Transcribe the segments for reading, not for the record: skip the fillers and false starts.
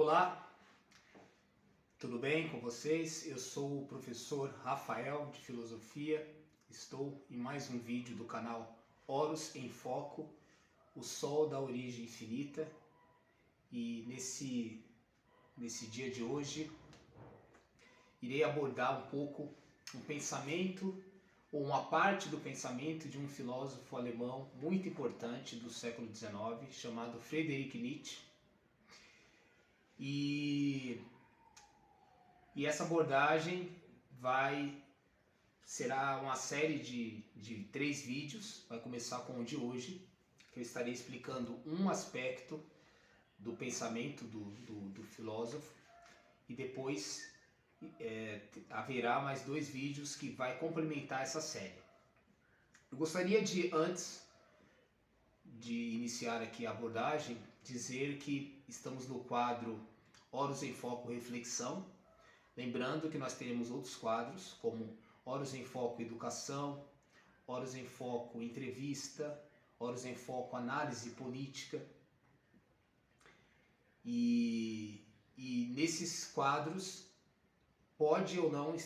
Olá, tudo bem com vocês? Eu sou o professor Rafael de Filosofia. Estou em mais um vídeo do canal Horus em Foco, o Sol da Origem Infinita. E nesse dia de hoje, irei abordar um pouco um pensamento ou uma parte do pensamento de um filósofo alemão muito importante do século XIX, chamado Friedrich Nietzsche. E essa abordagem será uma série de 3 vídeos. Vai começar com o de hoje, que eu estarei explicando um aspecto do pensamento do filósofo, e depois haverá mais 2 vídeos que vai complementar essa série. Eu gostaria de, antes de iniciar aqui a abordagem, dizer que estamos no quadro Horus em Foco Reflexão. Lembrando que nós teremos outros quadros, como Horus em Foco Educação, Horus em Foco Entrevista, Horus em Foco Análise Política. E nesses quadros pode ou não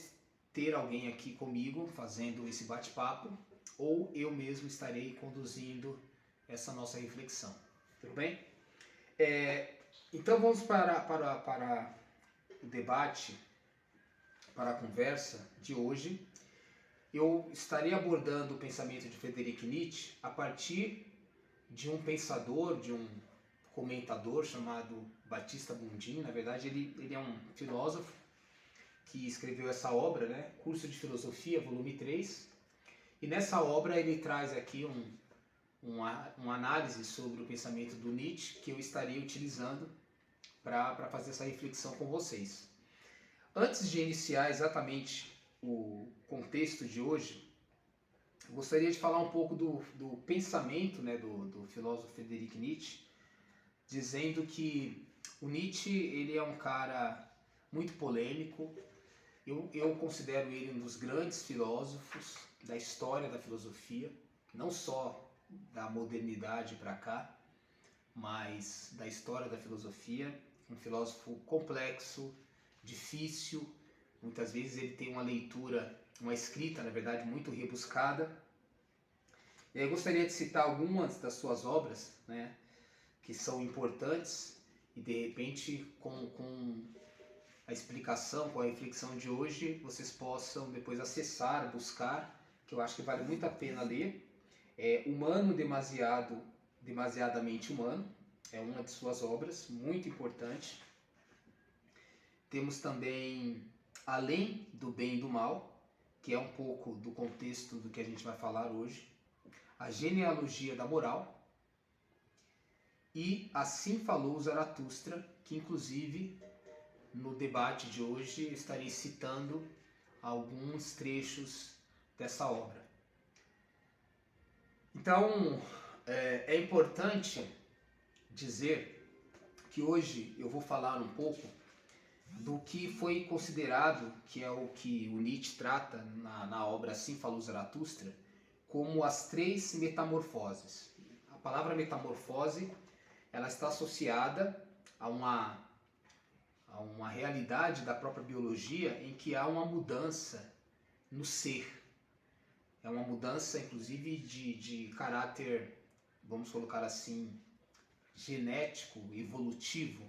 ter alguém aqui comigo fazendo esse bate-papo, ou eu mesmo estarei conduzindo essa nossa reflexão. Tudo bem? Então vamos para o debate, para a conversa de hoje. Eu estarei abordando o pensamento de Friedrich Nietzsche a partir de um pensador, de um comentador chamado Batista Bundin. Na verdade, ele é um filósofo que escreveu essa obra, né? Curso de Filosofia, volume 3. E nessa obra ele traz aqui uma análise sobre o pensamento do Nietzsche, que eu estarei utilizando para fazer essa reflexão com vocês. Antes de iniciar exatamente o contexto de hoje, eu gostaria de falar um pouco do pensamento, né, do filósofo Friedrich Nietzsche, dizendo que o Nietzsche ele é um cara muito polêmico. Eu considero ele um dos grandes filósofos da história da filosofia, não só da modernidade para cá, mas da história da filosofia. Um filósofo complexo, difícil, muitas vezes ele tem uma escrita, na verdade, muito rebuscada. E aí eu gostaria de citar algumas das suas obras, né, que são importantes, e de repente com a explicação, com a reflexão de hoje, vocês possam depois acessar, buscar, que eu acho que vale muito a pena ler. Humano Demasiadamente Humano, é uma de suas obras, muito importante. Temos também Além do Bem e do Mal, que é um pouco do contexto do que a gente vai falar hoje. A Genealogia da Moral. E Assim Falou Zaratustra, que inclusive no debate de hoje eu estarei citando alguns trechos dessa obra. Então, é importante dizer que hoje eu vou falar um pouco do que foi considerado, que é o que o Nietzsche trata na obra Assim Falou Zaratustra, como as 3 metamorfoses. A palavra metamorfose, ela está associada a uma realidade da própria biologia em que há uma mudança no ser. É uma mudança, inclusive, de caráter, vamos colocar assim, genético, evolutivo.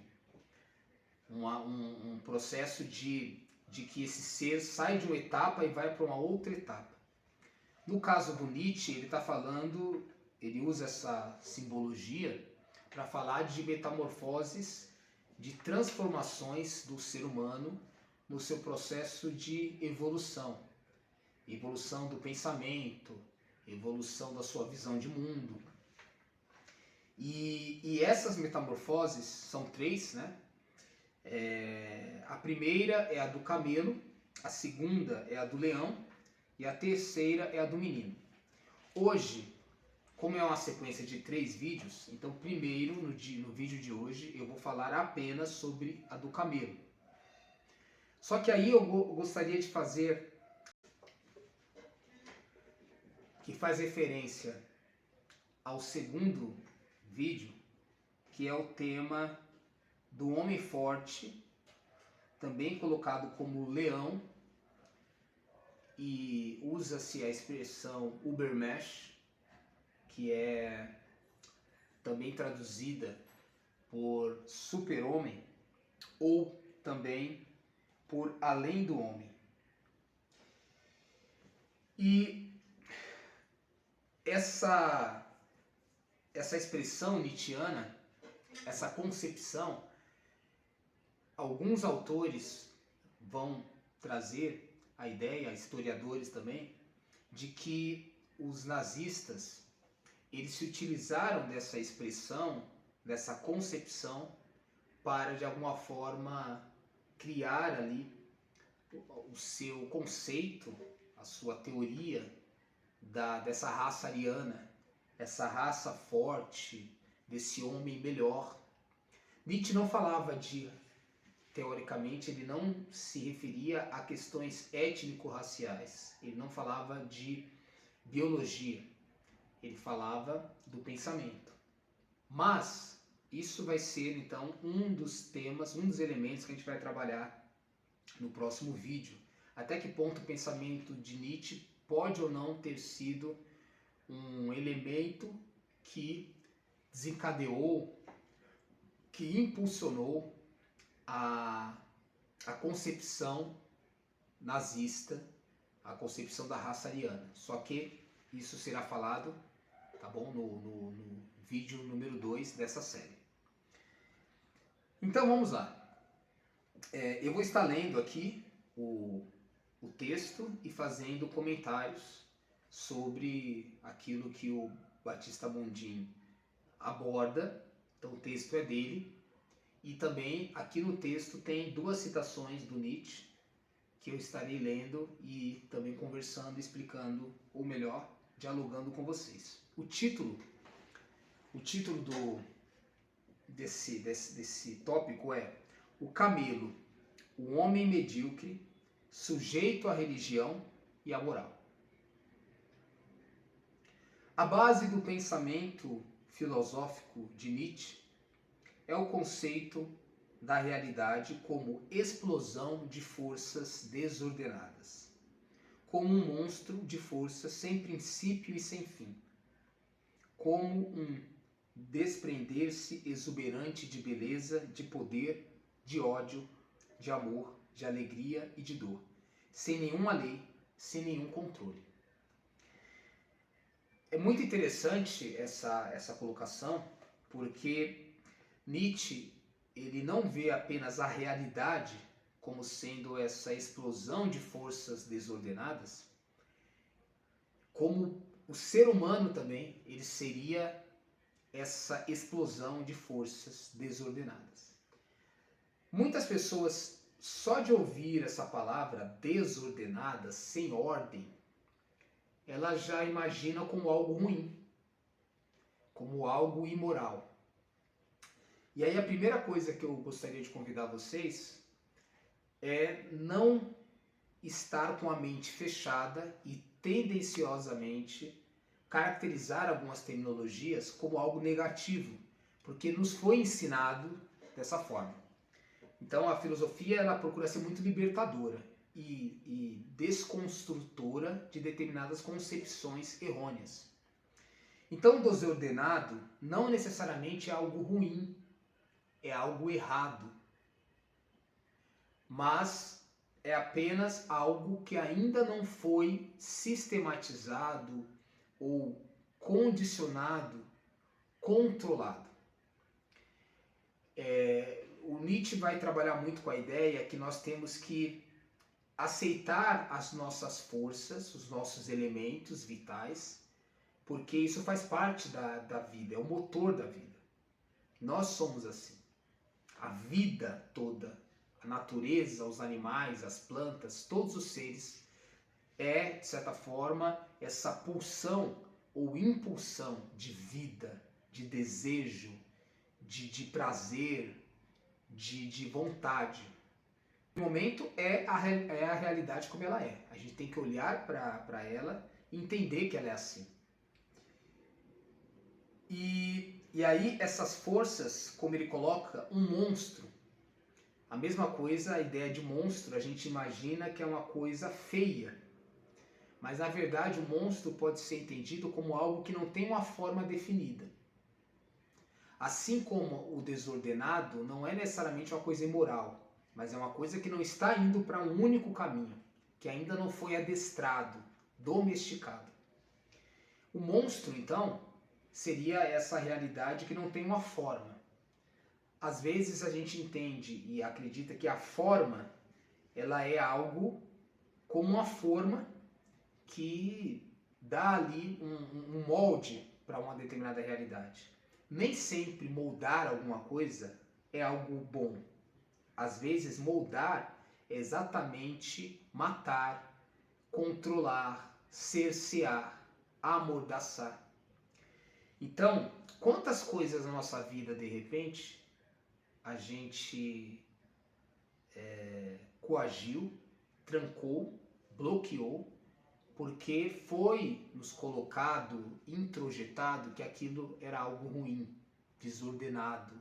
Um processo de que esse ser sai de uma etapa e vai para uma outra etapa. No caso do Nietzsche, ele usa essa simbologia para falar de metamorfoses, de transformações do ser humano no seu processo de evolução. Evolução do pensamento, evolução da sua visão de mundo. E essas metamorfoses são 3, né? A primeira é a do camelo, a segunda é a do leão e a terceira é a do menino. Hoje, como é uma sequência de 3 vídeos, então primeiro, no vídeo de hoje, eu vou falar apenas sobre a do camelo. Só que aí eu gostaria de fazer, que faz referência ao segundo vídeo, que é o tema do homem forte, também colocado como leão, e usa-se a expressão Übermensch, que é também traduzida por super-homem ou também por além do homem. E essa expressão nietzschiana, essa concepção, alguns autores vão trazer a ideia, historiadores também, de que os nazistas, eles se utilizaram dessa expressão, dessa concepção, para de alguma forma criar ali o seu conceito, a sua teoria dessa raça ariana, essa raça forte, desse homem melhor. Nietzsche não falava teoricamente, ele não se referia a questões étnico-raciais, ele não falava de biologia, ele falava do pensamento. Mas isso vai ser então um dos temas, um dos elementos que a gente vai trabalhar no próximo vídeo. Até que ponto o pensamento de Nietzsche pode ou não ter sido um elemento que desencadeou, que impulsionou a concepção nazista, a concepção da raça ariana. Só que isso será falado, tá bom, no vídeo número 2 dessa série. Então vamos lá. Eu vou estar lendo aqui o texto e fazendo comentários sobre aquilo que o Batista Mondin aborda. Então o texto é dele. E também aqui no texto tem 2 citações do Nietzsche que eu estarei lendo e também conversando, explicando, ou melhor, dialogando com vocês. O título desse tópico é O Camelo, o homem medíocre, sujeito à religião e à moral. A base do pensamento filosófico de Nietzsche é o conceito da realidade como explosão de forças desordenadas, como um monstro de forças sem princípio e sem fim, como um desprender-se exuberante de beleza, de poder, de ódio, de amor, de alegria e de dor, sem nenhuma lei, sem nenhum controle. É muito interessante essa colocação, porque Nietzsche, ele não vê apenas a realidade como sendo essa explosão de forças desordenadas, como o ser humano também, ele seria essa explosão de forças desordenadas. Muitas pessoas, só de ouvir essa palavra desordenada, sem ordem, ela já imagina como algo ruim, como algo imoral. E aí a primeira coisa que eu gostaria de convidar vocês é não estar com a mente fechada e tendenciosamente caracterizar algumas terminologias como algo negativo, porque nos foi ensinado dessa forma. Então a filosofia, ela procura ser muito libertadora e desconstrutora de determinadas concepções errôneas. Então, desordenado não necessariamente é algo ruim, é algo errado, mas é apenas algo que ainda não foi sistematizado ou condicionado, controlado. O Nietzsche vai trabalhar muito com a ideia que nós temos que aceitar as nossas forças, os nossos elementos vitais, porque isso faz parte da vida, é o motor da vida. Nós somos assim. A vida toda, a natureza, os animais, as plantas, todos os seres, de certa forma, essa pulsão ou impulsão de vida, de desejo, de prazer, de vontade. No momento é a realidade como ela é. A gente tem que olhar para ela e entender que ela é assim. E E aí essas forças, como ele coloca, um monstro. A mesma coisa, a ideia de monstro, a gente imagina que é uma coisa feia. Mas na verdade o monstro pode ser entendido como algo que não tem uma forma definida. Assim como o desordenado não é necessariamente uma coisa imoral, mas é uma coisa que não está indo para um único caminho, que ainda não foi adestrado, domesticado. O monstro, então, seria essa realidade que não tem uma forma. Às vezes a gente entende e acredita que a forma, ela é algo como uma forma que dá ali um molde para uma determinada realidade. Nem sempre moldar alguma coisa é algo bom. Às vezes moldar é exatamente matar, controlar, cercear, amordaçar. Então, quantas coisas na nossa vida, de repente, a gente coagiu, trancou, bloqueou, porque foi nos colocado, introjetado, que aquilo era algo ruim, desordenado,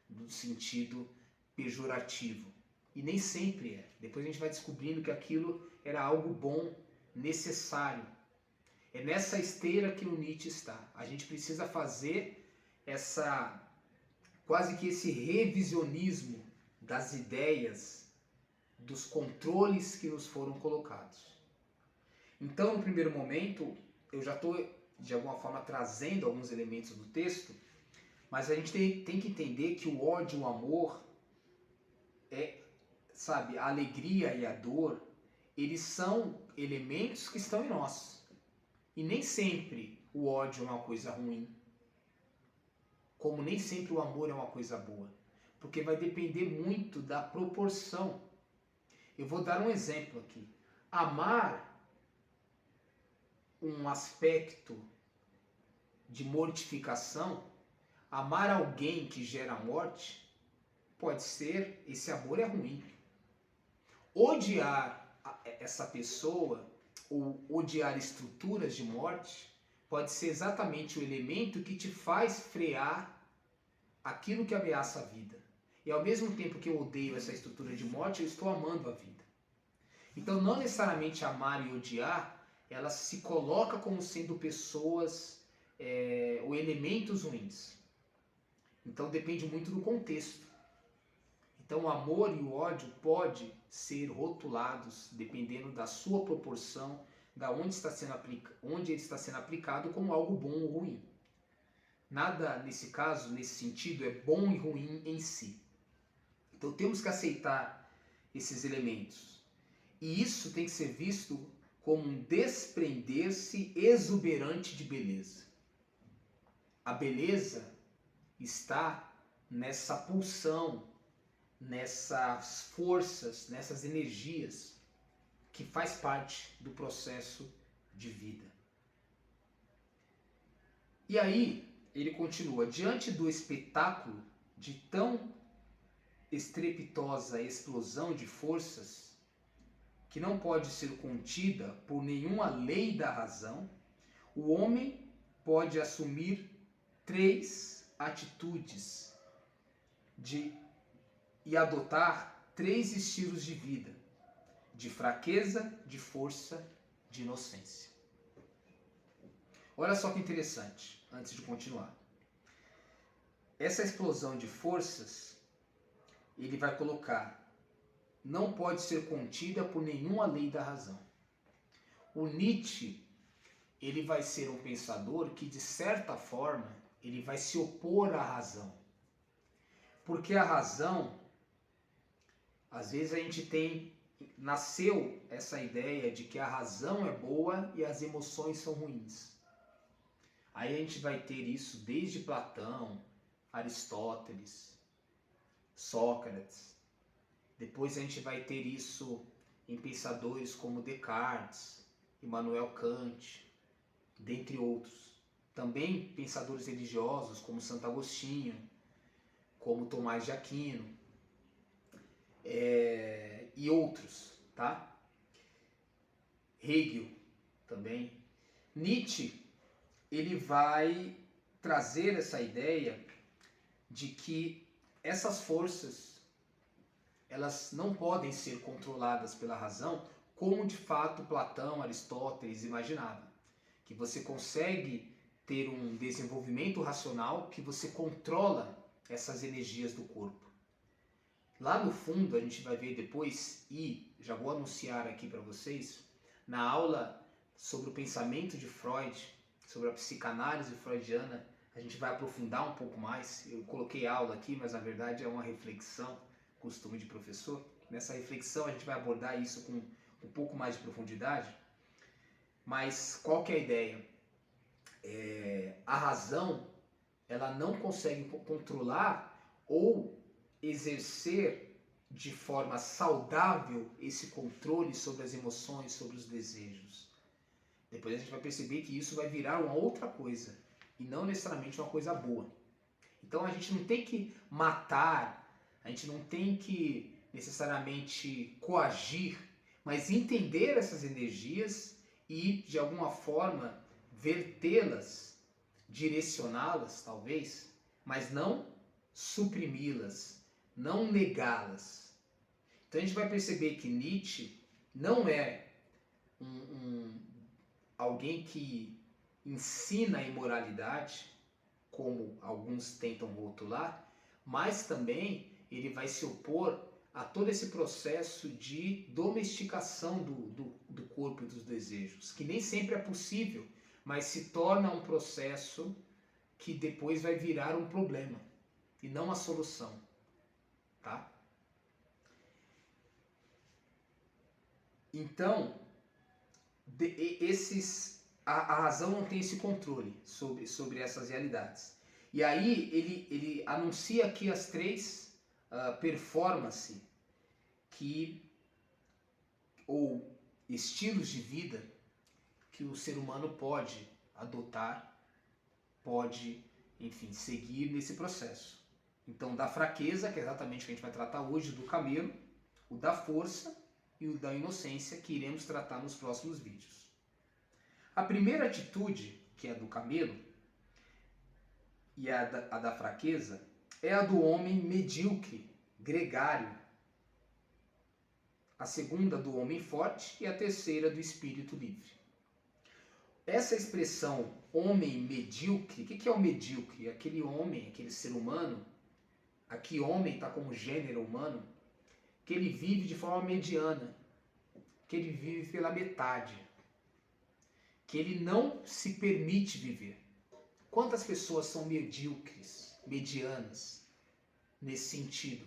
no sentido pejorativo. E nem sempre é. Depois a gente vai descobrindo que aquilo era algo bom, necessário. É nessa esteira que o Nietzsche está. A gente precisa fazer quase que esse revisionismo das ideias, dos controles que nos foram colocados. Então, no primeiro momento, eu já estou, de alguma forma, trazendo alguns elementos do texto, mas a gente tem que entender que o ódio e o amor, a alegria e a dor, eles são elementos que estão em nós. E nem sempre o ódio é uma coisa ruim, como nem sempre o amor é uma coisa boa, porque vai depender muito da proporção. Eu vou dar um exemplo aqui. Amar um aspecto de mortificação, amar alguém que gera morte, pode ser, esse amor é ruim. Odiar essa pessoa, ou odiar estruturas de morte, pode ser exatamente o elemento que te faz frear aquilo que ameaça a vida. E ao mesmo tempo que eu odeio essa estrutura de morte, eu estou amando a vida. Então não necessariamente amar e odiar, ela se coloca como sendo pessoas ou elementos ruins. Então depende muito do contexto. Então o amor e o ódio podem ser rotulados dependendo da sua proporção, da onde ele está sendo aplicado como algo bom ou ruim. Nada nesse caso, nesse sentido, é bom e ruim em si. Então temos que aceitar esses elementos. E isso tem que ser visto como um desprender-se exuberante de beleza. A beleza está nessa pulsão, nessas forças, nessas energias que faz parte do processo de vida. E aí ele continua: diante do espetáculo de tão estrepitosa explosão de forças, que não pode ser contida por nenhuma lei da razão, o homem pode assumir 3 atitudes e adotar 3 estilos de vida: de fraqueza, de força, de inocência. Olha só que interessante, antes de continuar. Essa explosão de forças, ele vai colocar: não pode ser contida por nenhuma lei da razão. O Nietzsche, ele vai ser um pensador que, de certa forma, ele vai se opor à razão. Porque a razão, às vezes a gente nasceu essa ideia de que a razão é boa e as emoções são ruins. Aí a gente vai ter isso desde Platão, Aristóteles, Sócrates. Depois a gente vai ter isso em pensadores como Descartes, Immanuel Kant, dentre outros. Também pensadores religiosos como Santo Agostinho, como Tomás de Aquino e outros, tá? Hegel também. Nietzsche, ele vai trazer essa ideia de que essas forças, elas não podem ser controladas pela razão, como de fato Platão, Aristóteles imaginavam. Que você consegue ter um desenvolvimento racional, que você controla essas energias do corpo. Lá no fundo, a gente vai ver depois, e já vou anunciar aqui para vocês, na aula sobre o pensamento de Freud, sobre a psicanálise freudiana, a gente vai aprofundar um pouco mais. Eu coloquei aula aqui, mas na verdade é uma reflexão, costume de professor. Nessa reflexão a gente vai abordar isso com um pouco mais de profundidade. Mas qual que é a ideia? A razão, ela não consegue controlar ou exercer de forma saudável esse controle sobre as emoções, sobre os desejos. Depois a gente vai perceber que isso vai virar uma outra coisa e não necessariamente uma coisa boa. Então a gente não tem que matar, a gente não tem que necessariamente coagir, mas entender essas energias e de alguma forma vertê-las, direcioná-las talvez, mas não suprimi-las, não negá-las. Então a gente vai perceber que Nietzsche não é alguém que ensina a imoralidade, como alguns tentam rotular, mas também ele vai se opor a todo esse processo de domesticação do corpo e dos desejos, que nem sempre é possível, mas se torna um processo que depois vai virar um problema e não a solução, tá? Então, a razão não tem esse controle sobre essas realidades. E aí ele anuncia aqui as três performances ou estilos de vida que o ser humano pode adotar, pode, enfim, seguir nesse processo. Então, da fraqueza, que é exatamente o que a gente vai tratar hoje, do camelo, o da força e o da inocência, que iremos tratar nos próximos vídeos. A primeira atitude, que é a do camelo, e a da fraqueza, é a do homem medíocre, gregário. A segunda do homem forte e a terceira do espírito livre. Essa expressão homem medíocre, o que é o medíocre? Aquele homem, aquele ser humano, aqui homem está como gênero humano, que ele vive de forma mediana, que ele vive pela metade, que ele não se permite viver. Quantas pessoas são medíocres, medianas, nesse sentido?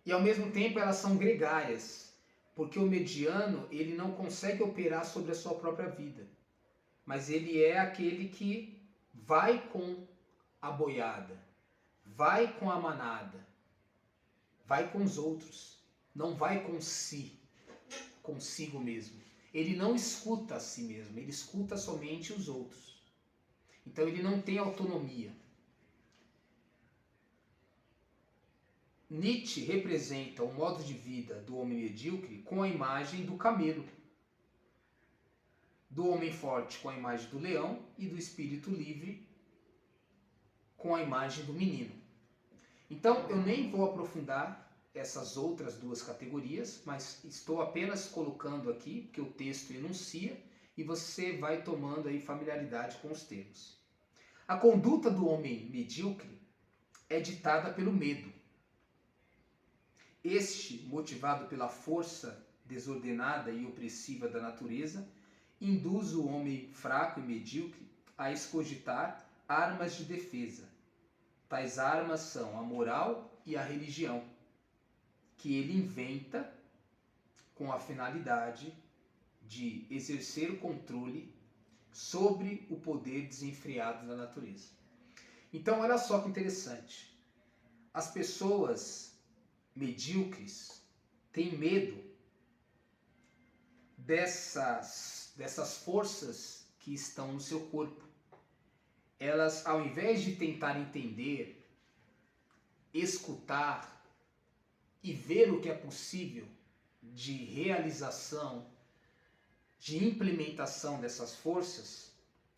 E ao mesmo tempo elas são gregárias, porque o mediano ele não consegue operar sobre a sua própria vida, mas ele é aquele que vai com a boiada, vai com a manada, vai com os outros, não vai consigo mesmo. Ele não escuta a si mesmo, ele escuta somente os outros. Então ele não tem autonomia. Nietzsche representa o modo de vida do homem medíocre com a imagem do camelo, do homem forte com a imagem do leão e do espírito livre com a imagem do menino. Então eu nem vou aprofundar essas outras duas categorias, mas estou apenas colocando aqui que o texto enuncia e você vai tomando aí familiaridade com os termos. A conduta do homem medíocre é ditada pelo medo. Este, motivado pela força desordenada e opressiva da natureza, induz o homem fraco e medíocre a escogitar armas de defesa. Tais armas são a moral e a religião, que ele inventa com a finalidade de exercer o controle sobre o poder desenfreado da natureza. Então, olha só que interessante. As pessoas medíocres têm medo dessas forças que estão no seu corpo. Elas, ao invés de tentar entender, escutar e ver o que é possível de realização, de implementação dessas forças,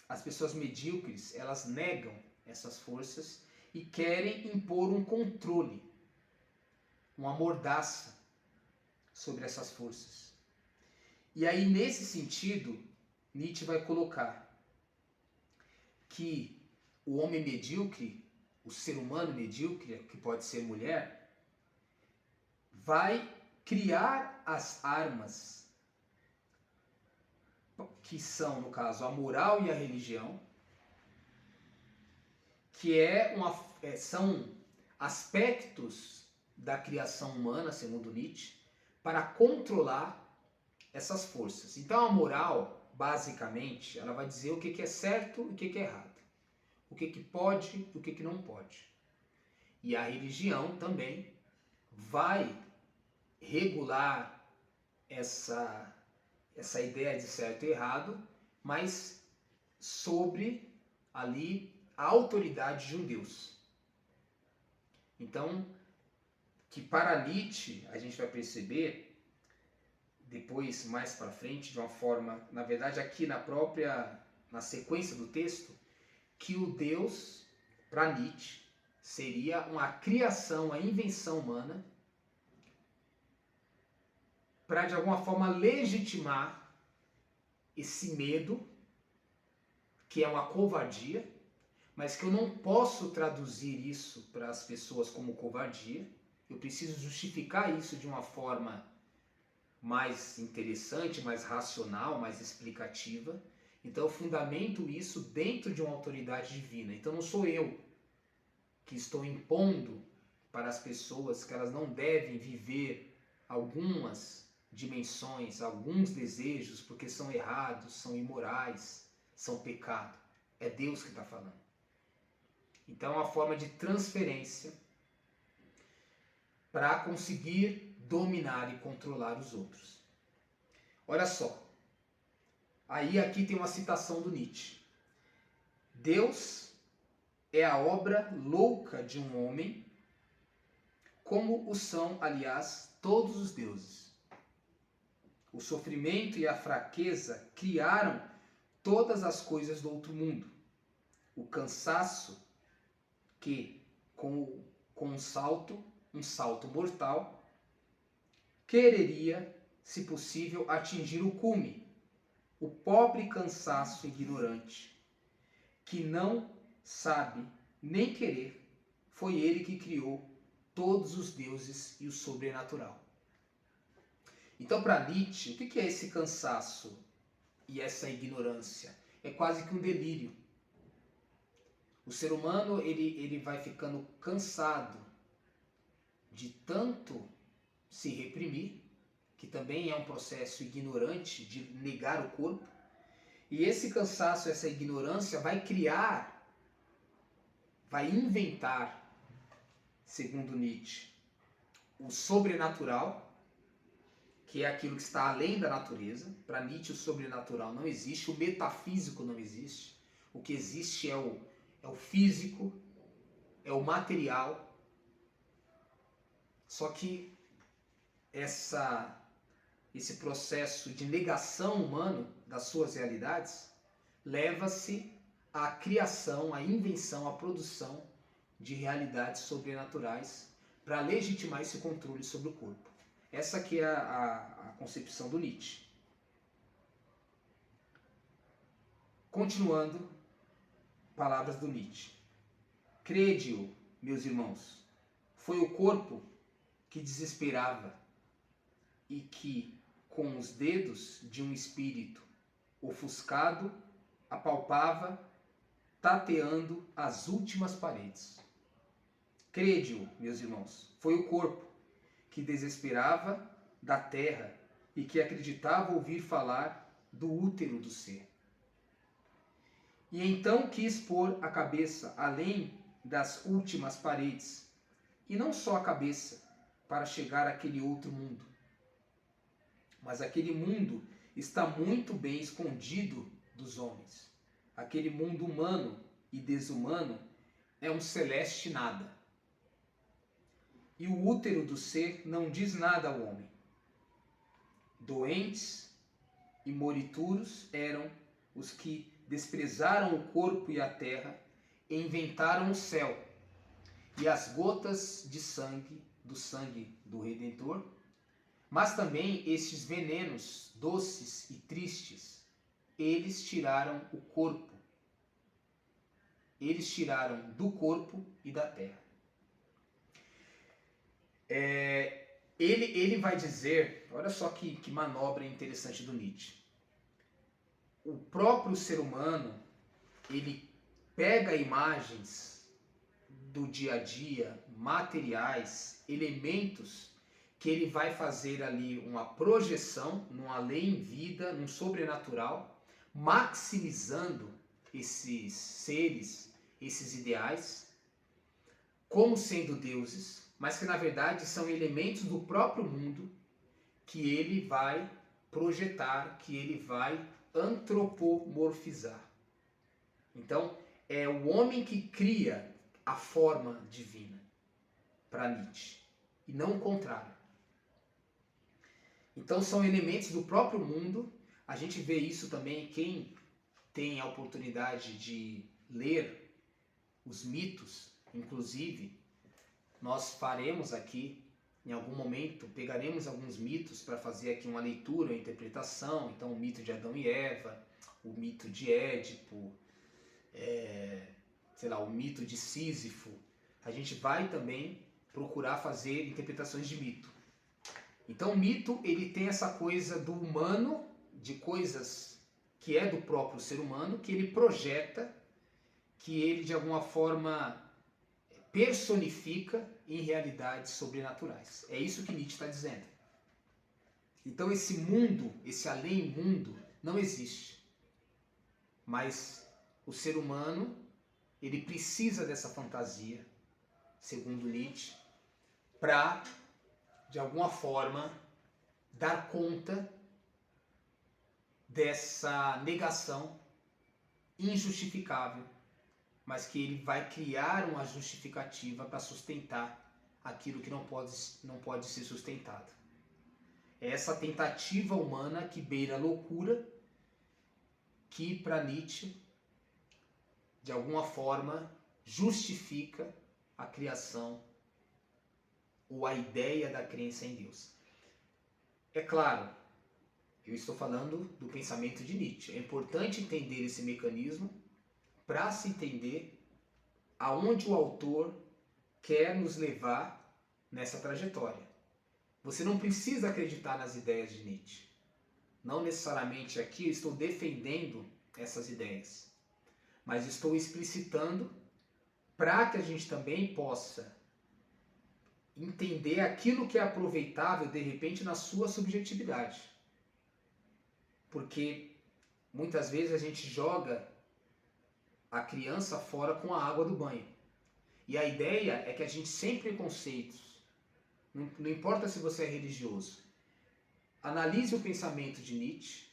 as pessoas medíocres, elas negam essas forças e querem impor um controle, uma mordaça sobre essas forças. E aí, nesse sentido, Nietzsche vai colocar que o homem medíocre, o ser humano medíocre, que pode ser mulher, vai criar as armas, que são, no caso, a moral e a religião, que são aspectos da criação humana, segundo Nietzsche, para controlar essas forças. Então a moral, basicamente, ela vai dizer o que é certo e o que é errado. O que pode e o que não pode. E a religião também vai regular essa ideia de certo e errado, mas sobre ali a autoridade de um Deus. Então, que para Nietzsche, a gente vai perceber depois, mais para frente, de uma forma, na verdade aqui na sequência do texto, que o Deus, para Nietzsche, seria uma criação, uma invenção humana, para de alguma forma legitimar esse medo, que é uma covardia, mas que eu não posso traduzir isso para as pessoas como covardia. Eu preciso justificar isso de uma forma mais interessante, mais racional, mais explicativa. Então eu fundamento isso dentro de uma autoridade divina. Então não sou eu que estou impondo para as pessoas que elas não devem viver algumas dimensões, alguns desejos, porque são errados, são imorais, são pecado. É Deus que está falando. Então é uma forma de transferência para conseguir dominar e controlar os outros. Olha só. Aí aqui tem uma citação do Nietzsche. Deus é a obra louca de um homem, como o são, aliás, todos os deuses. O sofrimento e a fraqueza criaram todas as coisas do outro mundo. O cansaço que, com um salto mortal, quereria, se possível, atingir o cume. O pobre cansaço ignorante, que não sabe nem querer, foi ele que criou todos os deuses e o sobrenatural. Então, para Nietzsche, o que é esse cansaço e essa ignorância? É quase que um delírio. O ser humano ele vai ficando cansado de tanto se reprimir, que também é um processo ignorante de negar o corpo. E esse cansaço, essa ignorância vai inventar, segundo Nietzsche, o sobrenatural, que é aquilo que está além da natureza. Para Nietzsche o sobrenatural não existe, o metafísico não existe. O que existe é o físico, é o material. Só que esse processo de negação humano das suas realidades leva-se à criação, à invenção, à produção de realidades sobrenaturais para legitimar esse controle sobre o corpo. Essa que é a concepção do Nietzsche. Continuando, palavras do Nietzsche. Crede-o, meus irmãos, foi o corpo que desesperava e que, com os dedos de um espírito ofuscado, apalpava, tateando as últimas paredes. Crede-o, meus irmãos, foi o corpo que desesperava da terra e que acreditava ouvir falar do útero do ser. E então quis pôr a cabeça além das últimas paredes, e não só a cabeça, para chegar àquele outro mundo. Mas aquele mundo está muito bem escondido dos homens. Aquele mundo humano e desumano é um celeste nada. E o útero do ser não diz nada ao homem. Doentes e morituros eram os que desprezaram o corpo e a terra, e inventaram o céu, e as gotas de sangue, do sangue do Redentor, mas também estes venenos doces e tristes, eles tiraram o corpo. Eles tiraram do corpo e da terra. Ele vai dizer, olha só que manobra interessante do Nietzsche. O próprio ser humano, ele pega imagens do dia a dia, materiais, elementos, que ele vai fazer ali uma projeção num além-vida, num sobrenatural, maximizando esses seres, esses ideais, como sendo deuses, mas que na verdade são elementos do próprio mundo que ele vai projetar, que ele vai antropomorfizar. Então, é o homem que cria a forma divina para Nietzsche, e não o contrário. Então, são elementos do próprio mundo. A gente vê isso também, quem tem a oportunidade de ler os mitos, inclusive, nós faremos aqui, em algum momento, pegaremos alguns mitos para fazer aqui uma leitura, uma interpretação. Então, o mito de Adão e Eva, o mito de Édipo, o mito de Sísifo. A gente vai também procurar fazer interpretações de mito. Então, o mito, ele tem essa coisa do humano, de coisas que é do próprio ser humano, que ele projeta, que ele, de alguma forma, personifica em realidades sobrenaturais. É isso que Nietzsche está dizendo. Então, esse mundo, esse além-mundo, não existe. Mas o ser humano, ele precisa dessa fantasia, segundo Nietzsche, para, de alguma forma, dar conta dessa negação injustificável, mas que ele vai criar uma justificativa para sustentar aquilo que não pode ser sustentado. É essa tentativa humana que beira a loucura, que para Nietzsche, de alguma forma, justifica a criação ou a ideia da crença em Deus. É claro, eu estou falando do pensamento de Nietzsche. É importante entender esse mecanismo para se entender aonde o autor quer nos levar nessa trajetória. Você não precisa acreditar nas ideias de Nietzsche. Não necessariamente aqui eu estou defendendo essas ideias, mas estou explicitando para que a gente também possa entender aquilo que é aproveitável, de repente, na sua subjetividade. Porque muitas vezes a gente joga a criança fora com a água do banho. E a ideia é que a gente sempre conceitos, não importa se você é religioso, analise o pensamento de Nietzsche.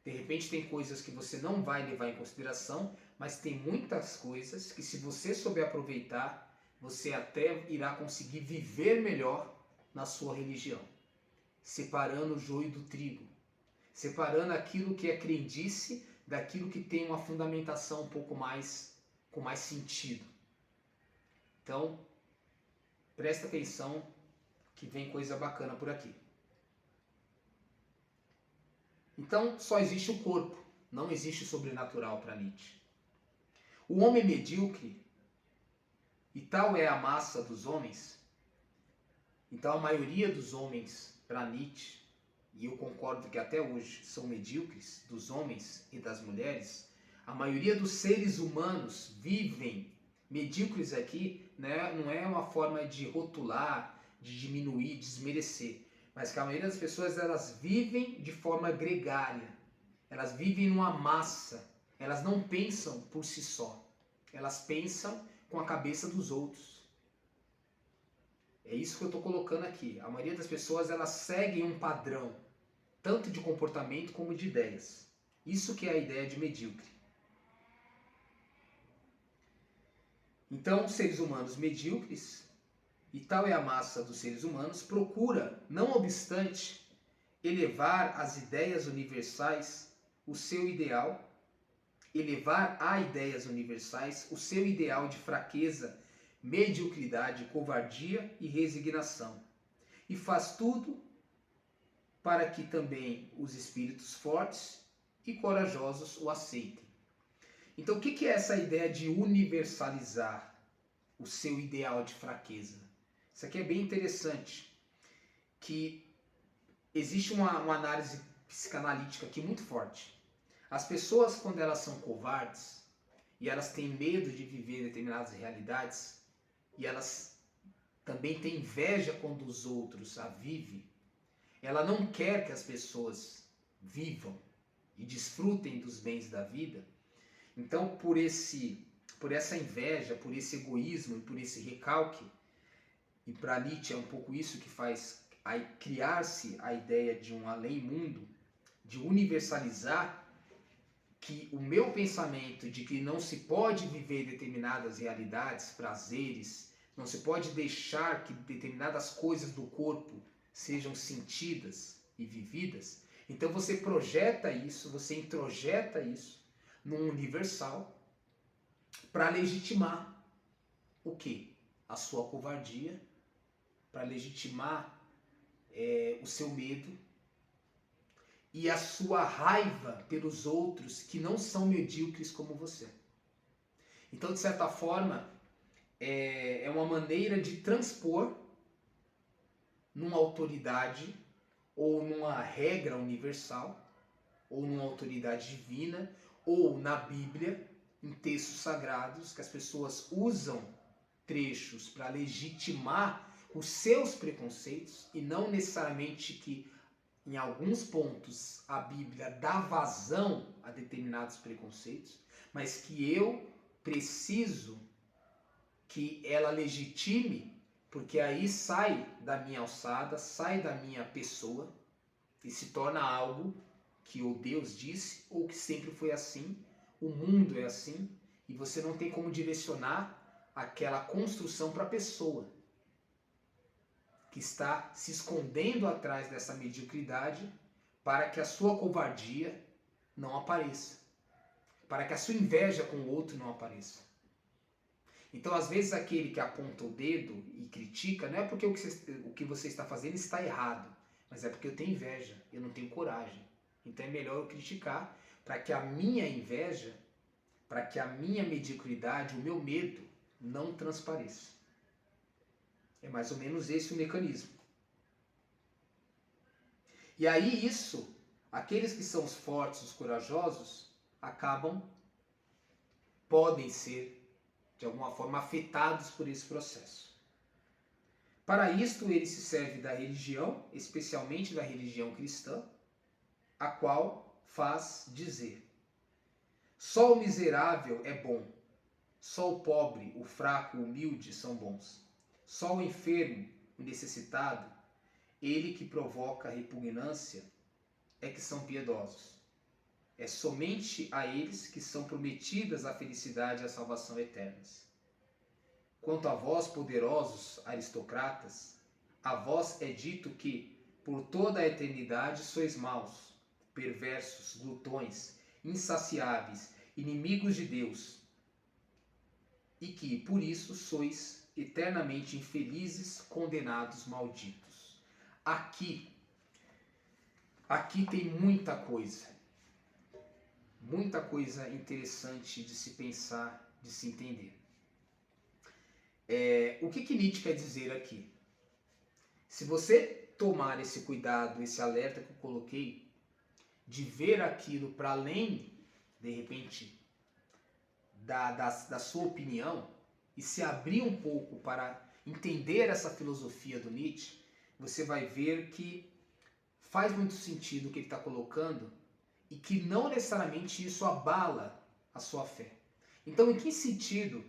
De repente tem coisas que você não vai levar em consideração, mas tem muitas coisas que, se você souber aproveitar, você até irá conseguir viver melhor na sua religião, separando o joio do trigo, separando aquilo que é crendice daquilo que tem uma fundamentação um pouco mais, com mais sentido. Então, presta atenção que vem coisa bacana por aqui. Então, só existe o corpo, não existe o sobrenatural para Nietzsche. O homem medíocre, e tal é a massa dos homens, então a maioria dos homens para Nietzsche, e eu concordo que até hoje são medíocres, dos homens e das mulheres, a maioria dos seres humanos vivem medíocres aqui, né? Não é uma forma de rotular, de diminuir, desmerecer, mas que a maioria das pessoas, elas vivem de forma gregária, elas vivem numa massa, elas não pensam por si só, elas pensam com a cabeça dos outros. É isso que eu estou colocando aqui. A maioria das pessoas, elas seguem um padrão, tanto de comportamento como de ideias. Isso que é a ideia de medíocre. Então, seres humanos medíocres, e tal é a massa dos seres humanos, procura, não obstante, elevar às ideias universais o seu ideal, elevar a ideias universais o seu ideal de fraqueza, mediocridade, covardia e resignação. E faz tudo para que também os espíritos fortes e corajosos o aceitem. Então, o que é essa ideia de universalizar o seu ideal de fraqueza? Isso aqui é bem interessante, que existe uma análise psicanalítica aqui muito forte. As pessoas, quando elas são covardes e elas têm medo de viver determinadas realidades e elas também têm inveja quando os outros a vivem, ela não quer que as pessoas vivam e desfrutem dos bens da vida. Então, por essa inveja, por esse egoísmo e por esse recalque, e para Nietzsche é um pouco isso que faz criar-se a ideia de um além-mundo, de universalizar que o meu pensamento de que não se pode viver determinadas realidades, prazeres, não se pode deixar que determinadas coisas do corpo sejam sentidas e vividas. Então você projeta isso, você introjeta isso num universal para legitimar o quê? A sua covardia, para legitimar o seu medo e a sua raiva pelos outros que não são medíocres como você. Então, de certa forma, é uma maneira de transpor numa autoridade ou numa regra universal ou numa autoridade divina ou na Bíblia, em textos sagrados, que as pessoas usam trechos para legitimar os seus preconceitos e não necessariamente que em alguns pontos a Bíblia dá vazão a determinados preconceitos, mas que eu preciso que ela legitime, porque aí sai da minha alçada, sai da minha pessoa e se torna algo que ou Deus disse ou que sempre foi assim, o mundo é assim e você não tem como direcionar aquela construção para a pessoa que está se escondendo atrás dessa mediocridade para que a sua covardia não apareça, para que a sua inveja com o outro não apareça. Então, às vezes, aquele que aponta o dedo e critica, não é porque o que você está fazendo está errado, mas é porque eu tenho inveja, eu não tenho coragem. Então é melhor eu criticar para que a minha inveja, para que a minha mediocridade, o meu medo, não transpareça. É mais ou menos esse o mecanismo. E aí isso, aqueles que são os fortes, os corajosos, podem ser, de alguma forma, afetados por esse processo. Para isto, ele se serve da religião, especialmente da religião cristã, a qual faz dizer: só o miserável é bom, só o pobre, o fraco, o humilde são bons. Só o enfermo, o necessitado, ele que provoca repugnância, é que são piedosos. É somente a eles que são prometidas a felicidade e a salvação eternas. Quanto a vós, poderosos aristocratas, a vós é dito que, por toda a eternidade, sois maus, perversos, glutões, insaciáveis, inimigos de Deus, e que, por isso, sois eternamente infelizes, condenados, malditos. Aqui tem muita coisa interessante de se pensar, de se entender. O que Nietzsche quer dizer aqui? Se você tomar esse cuidado, esse alerta que eu coloquei, de ver aquilo para além, de repente, da sua opinião, e se abrir um pouco para entender essa filosofia do Nietzsche, você vai ver que faz muito sentido o que ele está colocando e que não necessariamente isso abala a sua fé. Então, em que sentido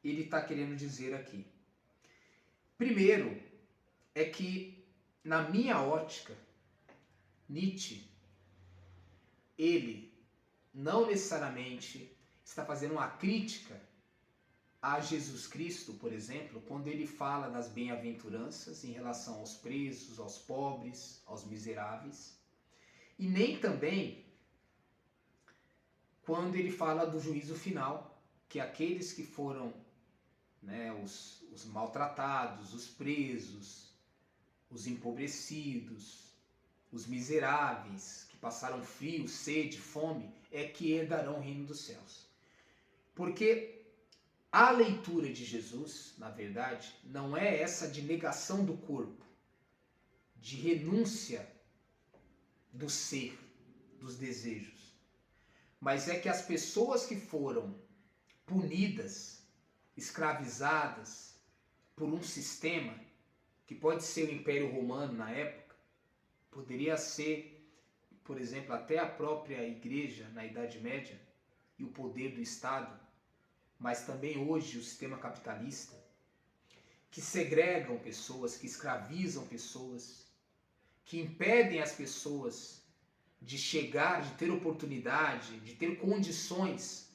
ele está querendo dizer aqui? Primeiro, é que, na minha ótica, Nietzsche, ele não necessariamente está fazendo uma crítica a Jesus Cristo, por exemplo, quando ele fala das bem-aventuranças em relação aos presos, aos pobres, aos miseráveis, e nem também quando ele fala do juízo final, que aqueles que foram, né, os maltratados, os presos, os empobrecidos, os miseráveis, que passaram frio, sede, fome, é que herdarão o reino dos céus. Porque a leitura de Jesus, na verdade, não é essa de negação do corpo, de renúncia do ser, dos desejos, mas é que as pessoas que foram punidas, escravizadas por um sistema, que pode ser o Império Romano na época, poderia ser, por exemplo, até a própria igreja na Idade Média e o poder do Estado, mas também hoje o sistema capitalista, que segregam pessoas, que escravizam pessoas, que impedem as pessoas de chegar, de ter oportunidade, de ter condições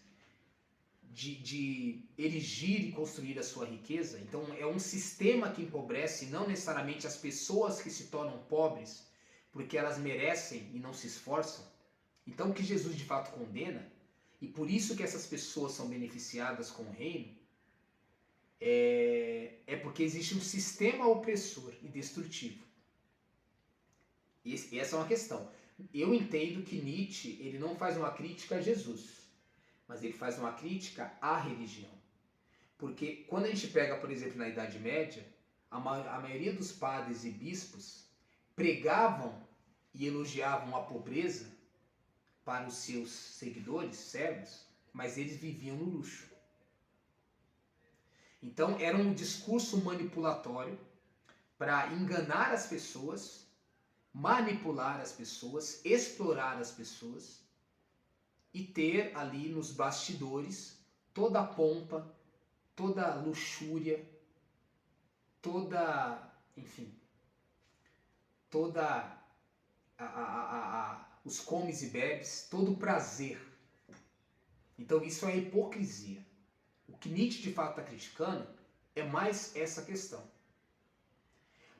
de erigir e construir a sua riqueza. Então é um sistema que empobrece, não necessariamente as pessoas que se tornam pobres, porque elas merecem e não se esforçam. Então o que Jesus de fato condena, e por isso que essas pessoas são beneficiadas com o reino, é porque existe um sistema opressor e destrutivo. E essa é uma questão. Eu entendo que Nietzsche ele não faz uma crítica a Jesus, mas ele faz uma crítica à religião. Porque quando a gente pega, por exemplo, na Idade Média, a maioria dos padres e bispos pregavam e elogiavam a pobreza para os seus seguidores, servos, mas eles viviam no luxo. Então era um discurso manipulatório para enganar as pessoas, manipular as pessoas, explorar as pessoas e ter ali nos bastidores toda a pompa, toda a luxúria, toda, enfim, toda os comes e bebes, todo o prazer. Então isso é a hipocrisia. O que Nietzsche de fato está criticando é mais essa questão.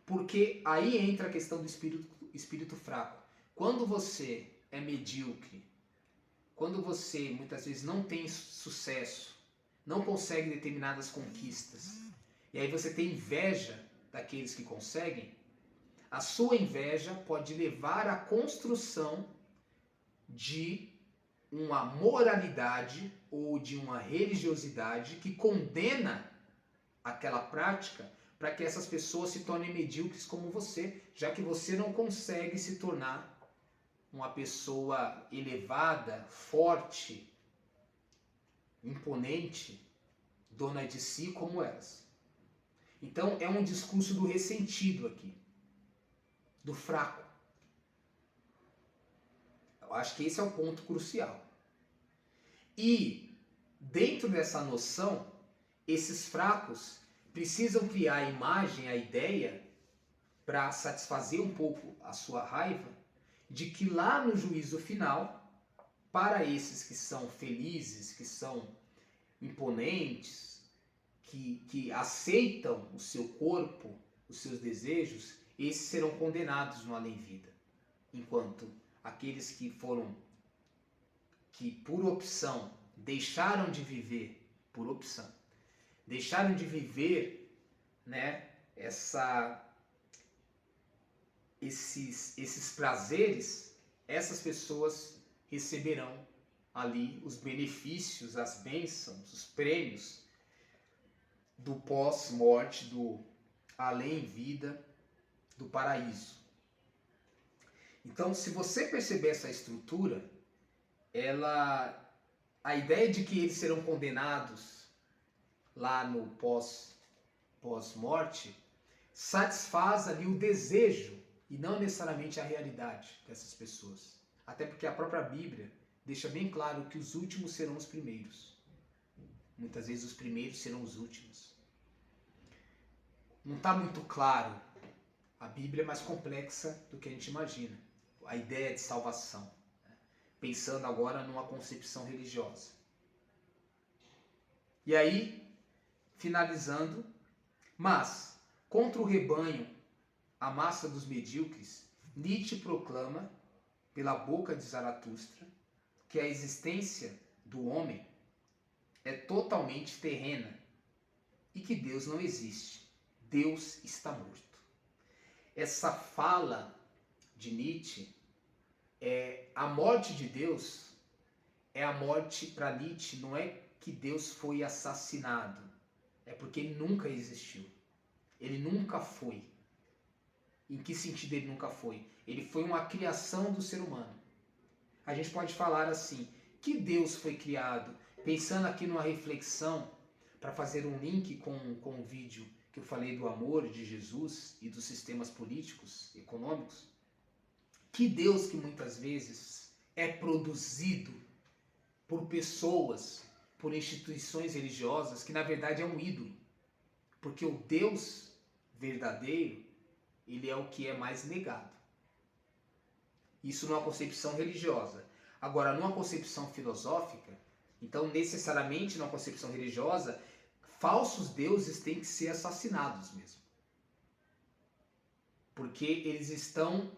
Porque aí entra a questão do espírito fraco. Quando você é medíocre, quando você muitas vezes não tem sucesso, não consegue determinadas conquistas, e aí você tem inveja daqueles que conseguem, a sua inveja pode levar à construção de uma moralidade ou de uma religiosidade que condena aquela prática para que essas pessoas se tornem medíocres como você, já que você não consegue se tornar uma pessoa elevada, forte, imponente, dona de si como elas. Então é um discurso do ressentido aqui, do fraco. Eu acho que esse é o ponto crucial. E dentro dessa noção, esses fracos precisam criar a imagem, a ideia, para satisfazer um pouco a sua raiva, de que lá no juízo final, para esses que são felizes, que são imponentes, que aceitam o seu corpo, os seus desejos, esses serão condenados no além-vida. Enquanto aqueles que por opção deixaram de viver, por opção, deixaram de viver, né, esses prazeres, essas pessoas receberão ali os benefícios, as bênçãos, os prêmios do pós-morte, do além-vida, do paraíso. Então, se você perceber essa estrutura, a ideia de que eles serão condenados lá no pós-morte satisfaz ali o desejo e não necessariamente a realidade dessas pessoas. Até porque a própria Bíblia deixa bem claro que os últimos serão os primeiros. Muitas vezes os primeiros serão os últimos. Não está muito claro. A Bíblia é mais complexa do que a gente imagina. A ideia de salvação. Pensando agora numa concepção religiosa. E aí, finalizando, mas contra o rebanho, a massa dos medíocres, Nietzsche proclama, pela boca de Zaratustra, que a existência do homem é totalmente terrena e que Deus não existe. Deus está morto. Essa fala de Nietzsche, a morte de Deus é a morte para Nietzsche, não é que Deus foi assassinado, é porque ele nunca existiu. Ele nunca foi. Em que sentido ele nunca foi? Ele foi uma criação do ser humano. A gente pode falar assim, que Deus foi criado, pensando aqui numa reflexão, para fazer um link com o vídeo que eu falei do amor de Jesus e dos sistemas políticos, econômicos, que Deus que muitas vezes é produzido por pessoas, por instituições religiosas, que na verdade é um ídolo. Porque o Deus verdadeiro, ele é o que é mais negado. Isso numa concepção religiosa. Agora, numa concepção filosófica, então necessariamente numa concepção religiosa, falsos deuses têm que ser assassinados mesmo. Porque eles estão,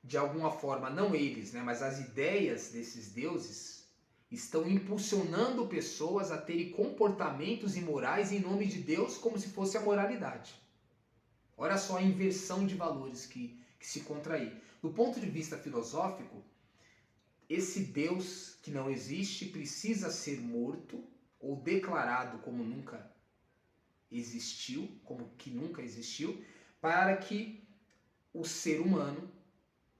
de alguma forma, não eles, né, mas as ideias desses deuses estão impulsionando pessoas a terem comportamentos imorais em nome de Deus como se fosse a moralidade. Olha só a inversão de valores que se encontra aí. Do ponto de vista filosófico, esse Deus que não existe precisa ser morto ou declarado como nunca existiu, para que o ser humano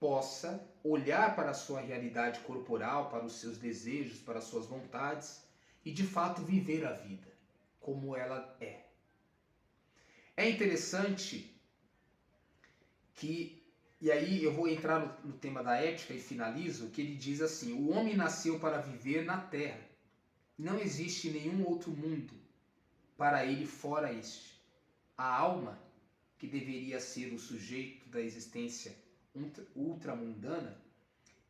possa olhar para a sua realidade corporal, para os seus desejos, para as suas vontades e de fato viver a vida como ela é. É interessante que, e aí eu vou entrar no tema da ética e finalizo, que ele diz assim: o homem nasceu para viver na terra. Não existe nenhum outro mundo para ele fora este. A alma, que deveria ser o sujeito da existência ultramundana,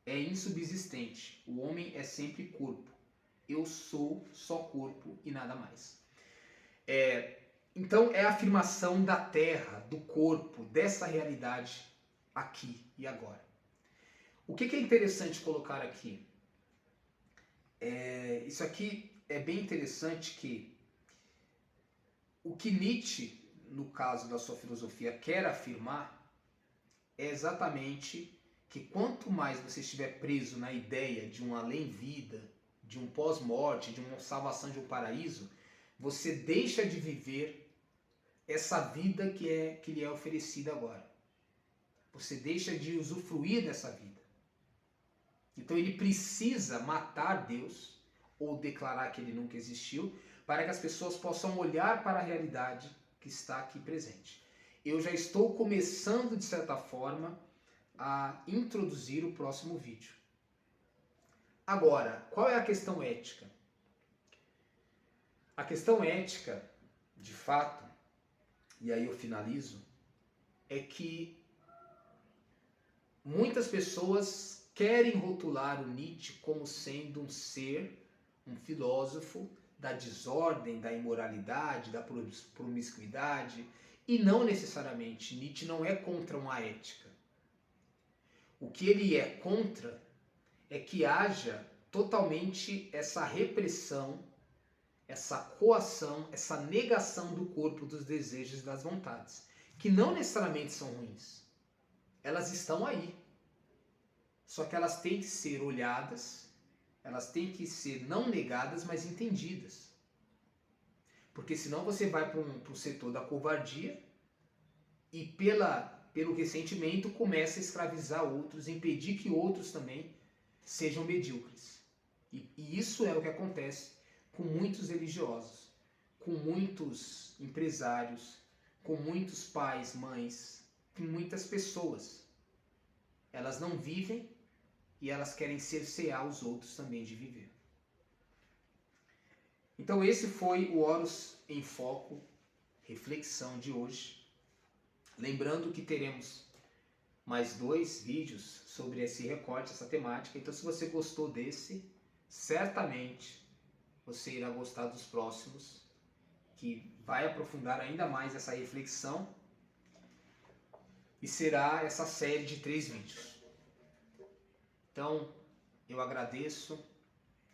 é insubsistente. O homem é sempre corpo. Eu sou só corpo e nada mais. Então é a afirmação da terra, do corpo, dessa realidade aqui e agora. O que é interessante colocar aqui? Isso aqui é bem interessante, que o que Nietzsche, no caso da sua filosofia, quer afirmar é exatamente que quanto mais você estiver preso na ideia de um além-vida, de um pós-morte, de uma salvação, de um paraíso, você deixa de viver essa vida que lhe é oferecida agora. Você deixa de usufruir dessa vida. Então ele precisa matar Deus ou declarar que ele nunca existiu, para que as pessoas possam olhar para a realidade que está aqui presente. Eu já estou começando, de certa forma, a introduzir o próximo vídeo. Agora, qual é a questão ética? A questão ética, de fato, e aí eu finalizo, é que muitas pessoas querem rotular o Nietzsche como sendo um ser, um filósofo da desordem, da imoralidade, da promiscuidade, e não necessariamente. Nietzsche não é contra uma ética. O que ele é contra é que haja totalmente essa repressão, essa coação, essa negação do corpo, dos desejos e das vontades, que não necessariamente são ruins. Elas estão aí. Só que elas têm que ser olhadas, elas têm que ser não negadas, mas entendidas. Porque senão você vai para o setor da covardia e pelo ressentimento começa a escravizar outros, impedir que outros também sejam medíocres. E isso é o que acontece com muitos religiosos, com muitos empresários, com muitos pais, mães, com muitas pessoas. Elas não vivem e elas querem cercear os outros também de viver. Então esse foi o Horus em Foco, reflexão de hoje. Lembrando que teremos mais 2 vídeos sobre esse recorte, essa temática. Então se você gostou desse, certamente você irá gostar dos próximos, que vai aprofundar ainda mais essa reflexão, e será essa série de 3 vídeos. Então, eu agradeço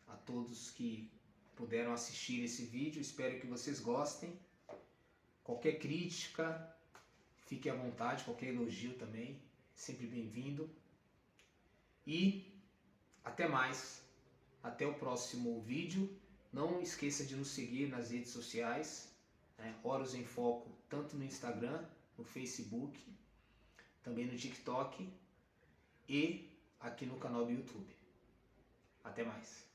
a todos que puderam assistir esse vídeo, espero que vocês gostem. Qualquer crítica, fique à vontade, qualquer elogio também, sempre bem-vindo. E até mais, até o próximo vídeo. Não esqueça de nos seguir nas redes sociais, Horus em Foco, tanto no Instagram, no Facebook, também no TikTok e aqui no canal do YouTube. Até mais.